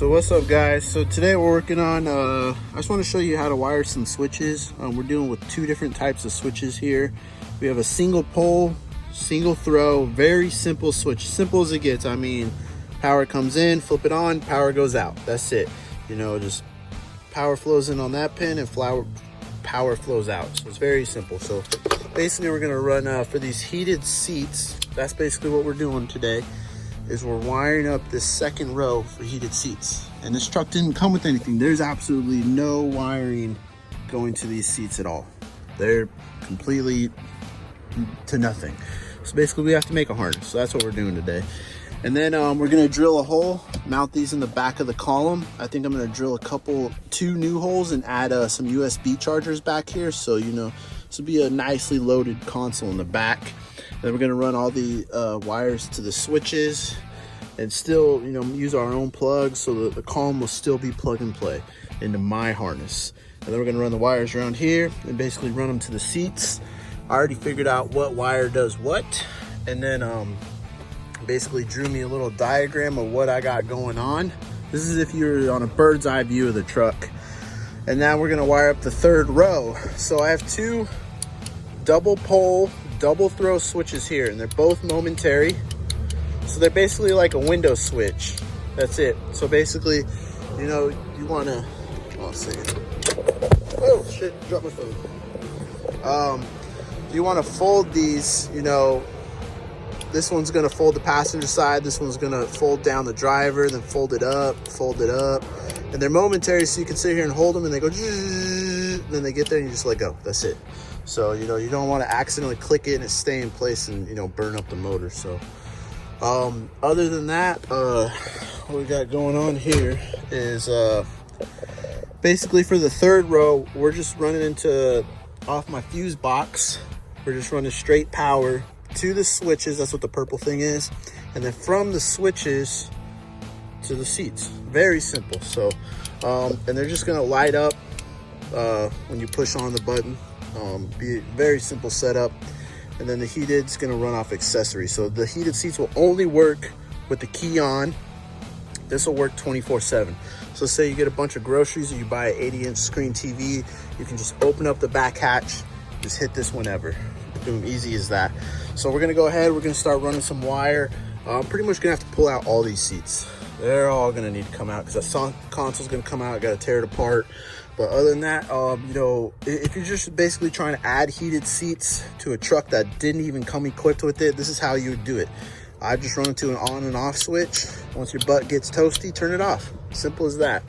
So what's up, guys? So today we're working on I just want to show you how to wire some switches. We're dealing with two different types of switches here. We have a single pole, single throw, very simple switch, simple as it gets. I mean, power comes in, flip it on, power goes out. That's it. You know, just power flows in on that pin and power flows out. So it's very simple. So basically we're going to run for these heated seats. That's basically what we're doing today, is we're wiring up this second row for heated seats. And this truck didn't come with anything. There's absolutely no wiring going to these seats at all. They're completely to nothing. So basically we have to make a harness. So that's what we're doing today. And then we're gonna drill a hole, mount these in the back of the column. I think I'm gonna drill two new holes and add some USB chargers back here. So, you know, this will be a nicely loaded console in the back. Then we're gonna run all the wires to the switches and still, you know, use our own plugs so that the column will still be plug and play into my harness. And then we're gonna run the wires around here and basically run them to the seats. I already figured out what wire does what. And then basically drew me a little diagram of what I got going on. This is if you're on a bird's eye view of the truck. And now we're gonna wire up the third row. So I have two double pole, double throw switches here, and they're both momentary. So they're basically like a window switch. That's it. So basically, you know, you wanna, oh shit, dropped my phone. You wanna fold these, you know, this one's gonna fold the passenger side, this one's gonna fold down the driver, then fold it up. And they're momentary, so you can sit here and hold them and they go, and then they get there and you just let go. That's it. So, you know, you don't wanna accidentally click it and it stay in place and, you know, burn up the motor. So, other than that, what we got going on here is, basically for the third row, we're just running off my fuse box. We're just running straight power to the switches. That's what the purple thing is. And then from the switches to the seats. Very simple. So, and they're just gonna light up when you push on the button. Be a very simple setup. And then the heated's gonna run off accessories. So the heated seats will only work with the key on. This will work 24/7. So say you get a bunch of groceries or you buy an 80-inch screen TV, you can just open up the back hatch, just hit this whenever. Boom, easy as that. So we're gonna go ahead, we're gonna start running some wire. I'm pretty much gonna have to pull out all these seats. They're all gonna need to come out because the console's gonna come out. I gotta tear it apart. But other than that, you know, if you're just basically trying to add heated seats to a truck that didn't even come equipped with it, this is how you would do it. I just run into an on and off switch. Once your butt gets toasty, turn it off. Simple as that.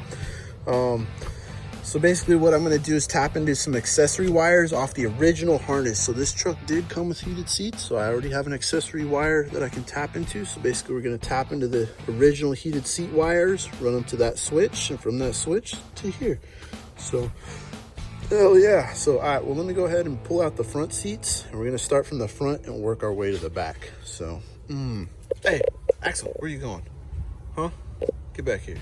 So basically what I'm gonna do is tap into some accessory wires off the original harness. So this truck did come with heated seats, so I already have an accessory wire that I can tap into. So basically we're gonna tap into the original heated seat wires, run them to that switch, and from that switch to here. So, hell yeah. So, all right, well, let me go ahead and pull out the front seats, and we're gonna start from the front and work our way to the back. So, hey, Axel, where you going? Huh? Get back here.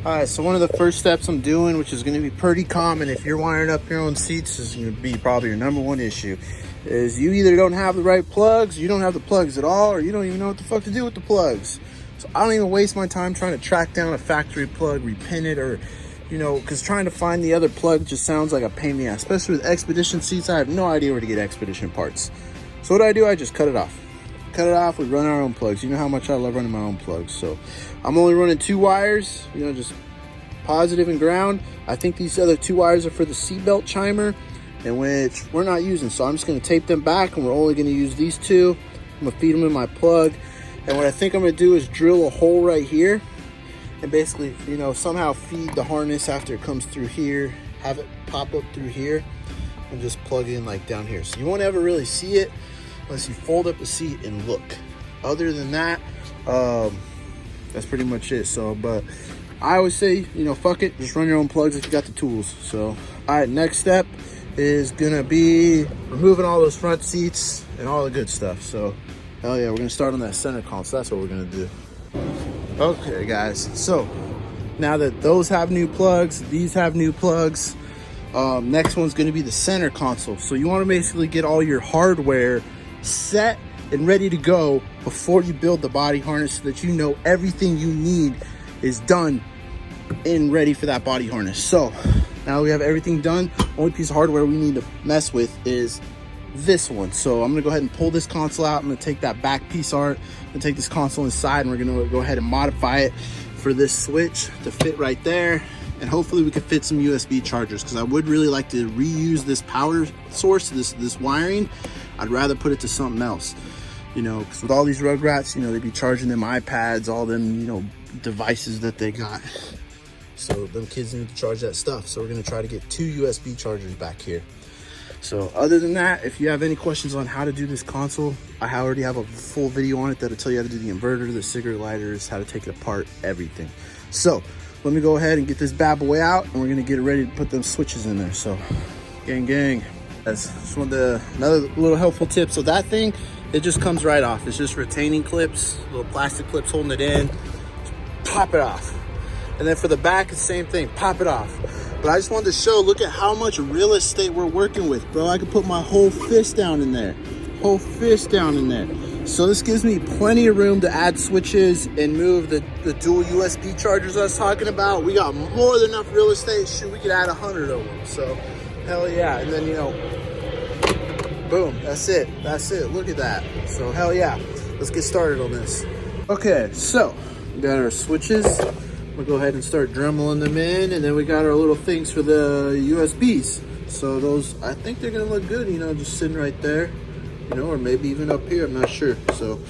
All right, so one of the first steps I'm doing, which is gonna be pretty common if you're wiring up your own seats, is gonna be probably your #1 issue, is you either don't have the right plugs, you don't have the plugs at all, or you don't even know what the fuck to do with the plugs. So I don't even waste my time trying to track down a factory plug, repin it, or, you know, because trying to find the other plug just sounds like a pain in the ass, especially with Expedition seats. I have no idea where to get Expedition parts. So what do? I just cut it off. We run our own plugs. You know how much I love running my own plugs. So I'm only running 2 wires, you know, just positive and ground. I think these other 2 wires are for the seatbelt chimer, and which we're not using. So I'm just gonna tape them back, and we're only gonna use these 2. I'm gonna feed them in my plug. And what I think I'm gonna do is drill a hole right here and basically, you know, somehow feed the harness after it comes through here, have it pop up through here, and just plug in like down here. So you won't ever really see it unless you fold up the seat and look. Other than that, that's pretty much it. So, but I always say, you know, fuck it, just run your own plugs if you got the tools. So, all right, next step is gonna be removing all those front seats and all the good stuff. So, hell yeah, we're gonna start on that center console. That's what we're gonna do. Okay, guys, so now that those have new plugs, these have new plugs, next one's gonna be the center console. So you wanna basically get all your hardware set and ready to go before you build the body harness so that you know everything you need is done and ready for that body harness. So now we have everything done. Only piece of hardware we need to mess with is this one. So I'm gonna go ahead and pull this console out. I'm gonna take that back piece art and take this console inside, and we're gonna go ahead and modify it for this switch to fit right there. And hopefully we can fit some USB chargers, because I would really like to reuse this power source, this wiring. I'd rather put it to something else, you know, because with all these Rugrats, you know, they'd be charging them iPads, all them, you know, devices that they got. So them kids need to charge that stuff. So we're gonna try to get 2 USB chargers back here. So other than that, if you have any questions on how to do this console, I already have a full video on it that'll tell you how to do the inverter, the cigarette lighters, how to take it apart, everything. So let me go ahead and get this bad boy out, and we're gonna get it ready to put them switches in there. So gang, that's just another little helpful tip. So that thing, it just comes right off. It's just retaining clips, little plastic clips holding it in. Just pop it off. And then for the back, it's the same thing, pop it off. But I just wanted to show, look at how much real estate we're working with, bro. I could put my whole fist down in there. Whole fist down in there. So this gives me plenty of room to add switches and move the dual USB chargers I was talking about. We got more than enough real estate. Shoot, we could add 100 of them. So, hell yeah. And then, you know, boom, that's it. That's it. Look at that. So, hell yeah. Let's get started on this. Okay, so we got our switches. We'll go ahead and start dremeling them in, and then we got our little things for the USBs. So those, I think they're gonna look good, you know, just sitting right there, you know, or maybe even up here, I'm not sure. So,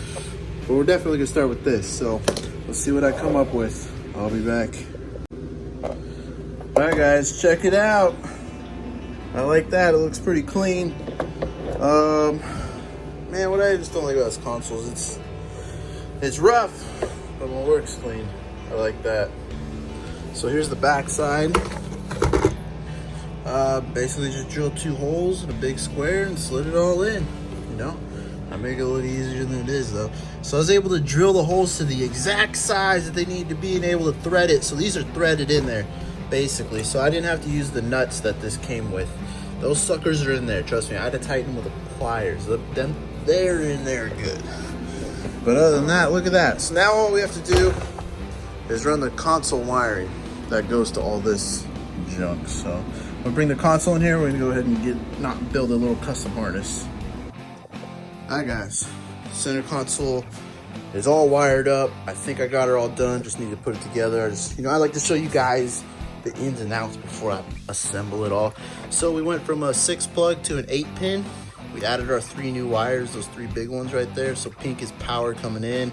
but we're definitely gonna start with this. So let's see what I come up with. I'll be back. All right, guys, check it out. I like that, it looks pretty clean. Man, what I just don't like about this console is it's rough, but when it works clean. I like that. So here's the back side. Basically just drilled 2 holes in a big square and slid it all in, you know. I make it a little easier than it is though. So I was able to drill the holes to the exact size that they need to be and able to thread it. So these are threaded in there, basically. So I didn't have to use the nuts that this came with. Those suckers are in there, trust me. I had to tighten them with the pliers. They're in there good. But other than that, look at that. So now all we have to do is run the console wiring that goes to all this junk. So we'll bring the console in here. We're gonna go ahead and build a little custom harness. All right, guys, center console is all wired up. I think I got her all done. Just need to put it together. I like to show you guys the ins and outs before I assemble it all. So we went from a 6-plug to an 8-pin. We added our 3 new wires, those 3 big ones right there. So pink is power coming in,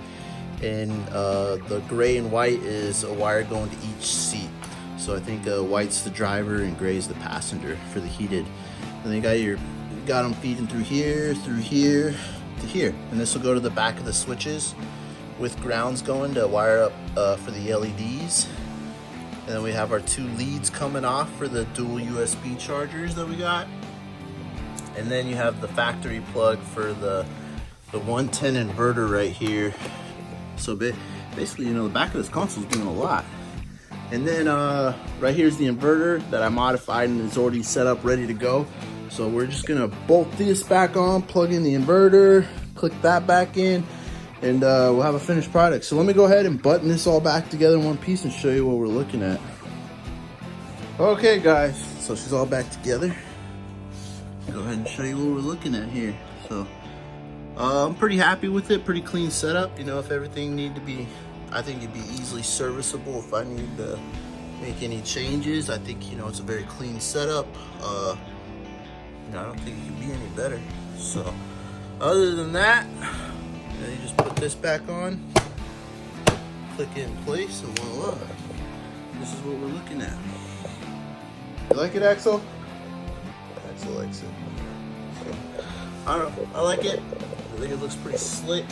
and the gray and white is a wire going to each seat. So I think white's the driver and gray is the passenger for the heated. And then you got them feeding through here to here. And this will go to the back of the switches with grounds going to wire up for the LEDs. And then we have our 2 leads coming off for the dual USB chargers that we got. And then you have the factory plug for the 110 inverter right here. So basically, you know, the back of this console is doing a lot. And then right here's the inverter that I modified and is already set up, ready to go. So we're just gonna bolt this back on, plug in the inverter, click that back in, and we'll have a finished product. So let me go ahead and button this all back together in one piece and show you what we're looking at. Okay, guys, so she's all back together. Go ahead and show you what we're looking at here. So I'm pretty happy with it, pretty clean setup. You know, if everything needed to be, I think it'd be easily serviceable if I need to make any changes. I think, you know, it's a very clean setup. You know, I don't think it could be any better. So other than that, you just put this back on, click it in place, and voila. This is what we're looking at. You like it, Axel? Axel likes it. So, I don't know, I like it. I think it looks pretty slick.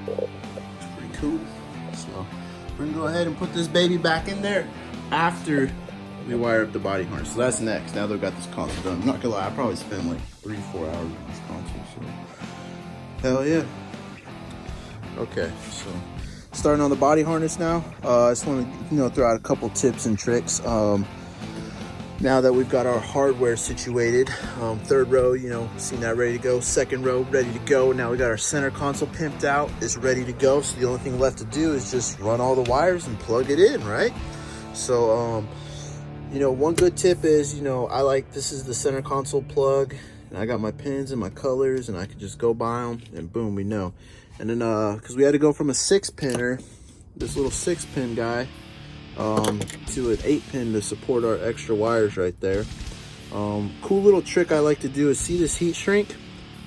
It's pretty cool. So we're gonna go ahead and put this baby back in there after we wire up the body harness. So that's next. Now that we've got this console done. I'm not gonna lie, I probably spent like 3-4 hours on this console. So hell yeah. Okay, so starting on the body harness now. I just want to throw out a couple tips and tricks. Now that we've got our hardware situated, third row, you know, seen that ready to go. Second row ready to go. Now we got our center console pimped out, it's ready to go. So the only thing left to do is just run all the wires and plug it in, right? So, you know, one good tip is, you know, this is the center console plug, and I got my pins and my colors, and I could just go buy them, and boom, we know. And then, because we had to go from a 6-pinner, this little 6-pin guy, to an 8-pin to support our extra wires right there. Cool little trick I like to do is, see this heat shrink?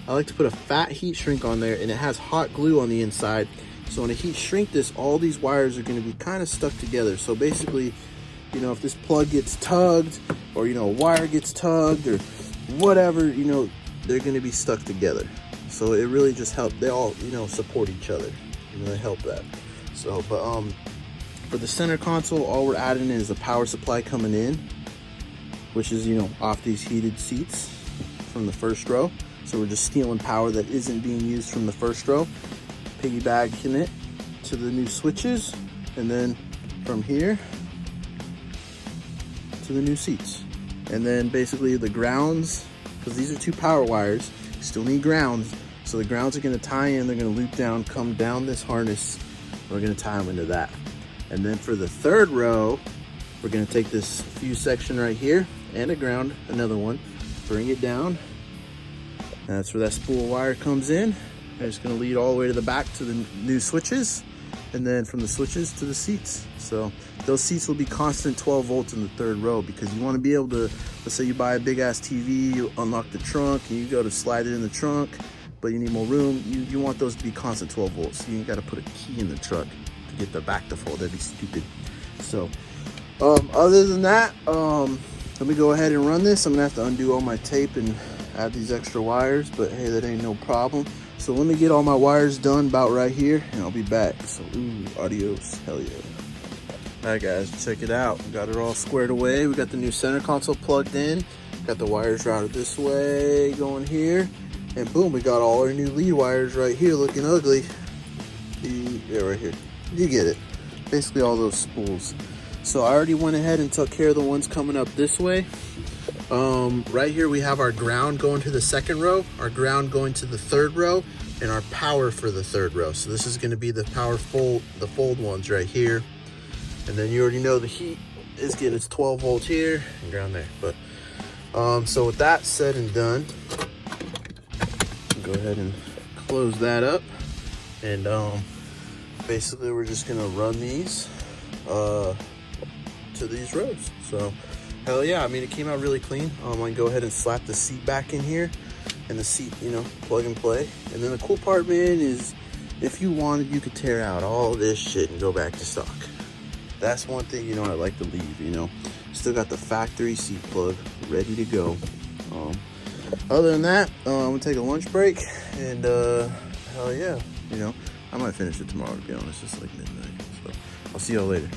I like to put a fat heat shrink on there, and it has hot glue on the inside. So when I heat shrink this, all these wires are going to be kind of stuck together. So basically, you know, if this plug gets tugged, or, you know, a wire gets tugged, or whatever, you know, they're going to be stuck together. So it really just helps. They all, you know, support each other. You know, they help that. So, but for the center console, all we're adding is a power supply coming in, which is, you know, off these heated seats from the first row. So we're just stealing power that isn't being used from the first row, piggybacking it to the new switches, and then from here to the new seats. And then basically the grounds, because these are 2 power wires, you still need grounds. So the grounds are going to tie in, they're going to loop down, come down this harness, we're going to tie them into that. And then for the third row, we're going to take this fuse section right here and a ground, another one, bring it down. And that's where that spool wire comes in. And it's going to lead all the way to the back to the new switches, and then from the switches to the seats. So those seats will be constant 12 volts in the third row, because you want to be able to, let's say you buy a big ass TV, you unlock the trunk, and you go to slide it in the trunk, but you need more room. You want those to be constant 12 volts. So you ain't got to put a key in the truck to get the back to fold. That'd be stupid. So other than that, let me go ahead and run this. I'm gonna have to undo all my tape and add these extra wires, but hey, that ain't no problem. So let me get all my wires done about right here, and I'll be back. So adios, hell yeah. All right guys, check it out. We got it all squared away. We got the new center console plugged in, got the wires routed this way, going here, and boom, we got all our new lead wires right here, looking ugly. Yeah, right here, you get it. Basically all those spools. So I already went ahead and took care of the ones coming up this way. Right here we have our ground going to the second row, our ground going to the third row, and our power for the third row. So this is going to be the power fold ones right here. And then you already know the heat is getting its 12 volts here and ground there. But so with that said and done, go ahead and close that up, and basically we're just gonna run these to these rows. So hell yeah, I mean, it came out really clean. I can go ahead and slap the seat back in here, and the seat, you know, plug and play. And then the cool part, man, is if you wanted, you could tear out all this shit and go back to stock. That's one thing, you know, I like to leave, you know. Still got the factory seat plug ready to go. Other than that, I'm gonna take a lunch break, and hell yeah, you know, I might finish it tomorrow, to be honest. It's like midnight, so I'll see y'all later.